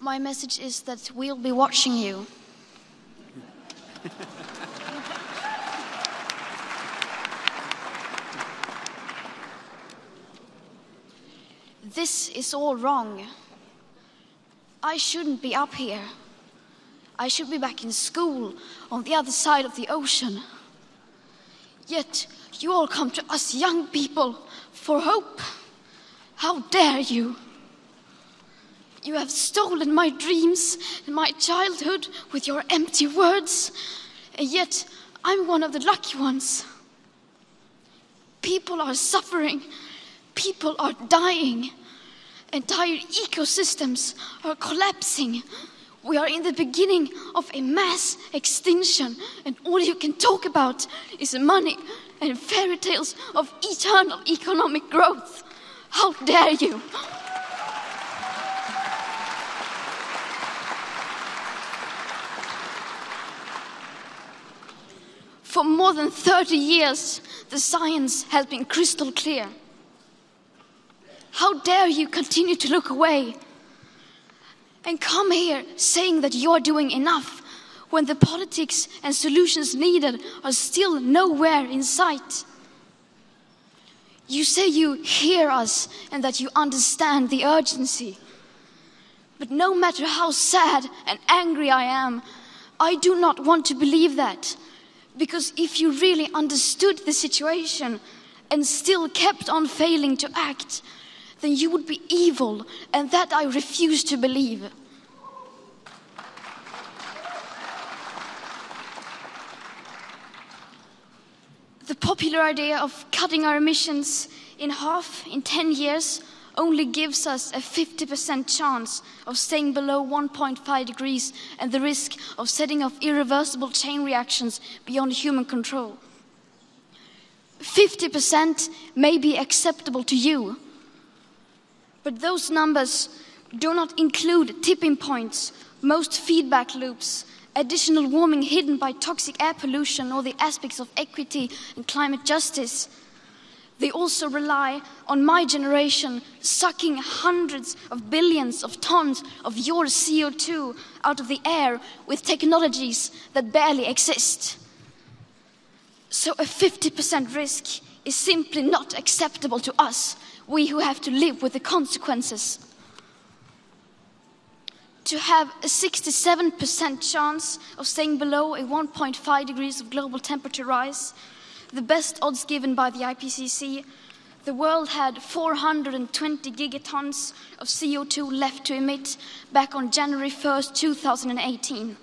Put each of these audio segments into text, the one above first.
My message is that we'll be watching you. This is all wrong. I shouldn't be up here. I should be back in school on the other side of the ocean. Yet you all come to us young people for hope. How dare you? You have stolen my dreams and my childhood with your empty words, and yet I'm one of the lucky ones. People are suffering, people are dying, entire ecosystems are collapsing. We are in the beginning of a mass extinction, and all you can talk about is money and fairy tales of eternal economic growth. How dare you? For more than 30 years, the science has been crystal clear. How dare you continue to look away and come here saying that you're doing enough when the politics and solutions needed are still nowhere in sight? You say you hear us and that you understand the urgency. But no matter how sad and angry I am, I do not want to believe that. Because if you really understood the situation and still kept on failing to act, then you would be evil, and that I refuse to believe. The popular idea of cutting our emissions in half in 10 years only gives us a 50% chance of staying below 1.5 degrees and the risk of setting off irreversible chain reactions beyond human control. 50% may be acceptable to you, but those numbers do not include tipping points, most feedback loops, additional warming hidden by toxic air pollution, or the aspects of equity and climate justice. They also rely on my generation sucking hundreds of billions of tons of your CO2 out of the air with technologies that barely exist. So a 50% risk is simply not acceptable to us, we who have to live with the consequences. To have a 67% chance of staying below a 1.5 degrees of global temperature rise, the best odds given by the IPCC, the world had 420 gigatons of CO2 left to emit back on January 1st, 2018.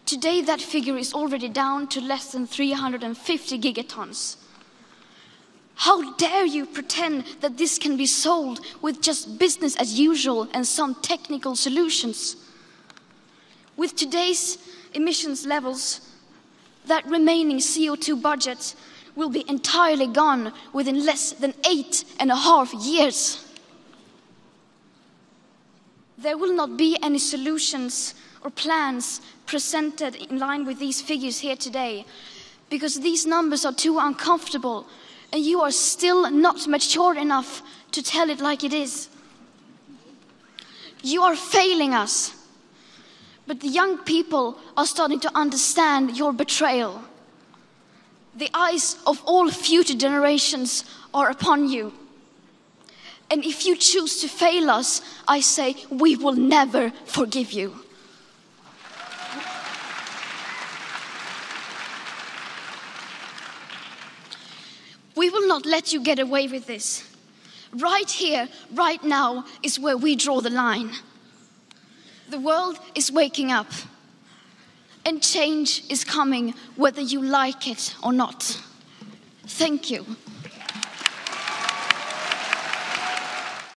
Today, that figure is already down to less than 350 gigatons. How dare you pretend that this can be solved with just business as usual and some technical solutions? With today's emissions levels, that remaining CO2 budget will be entirely gone within less than 8.5 years. There will not be any solutions or plans presented in line with these figures here today, because these numbers are too uncomfortable and you are still not mature enough to tell it like it is. You are failing us. But the young people are starting to understand your betrayal. The eyes of all future generations are upon you. And if you choose to fail us, I say we will never forgive you. We will not let you get away with this. Right here, right now, is where we draw the line. The world is waking up, and change is coming whether you like it or not. Thank you.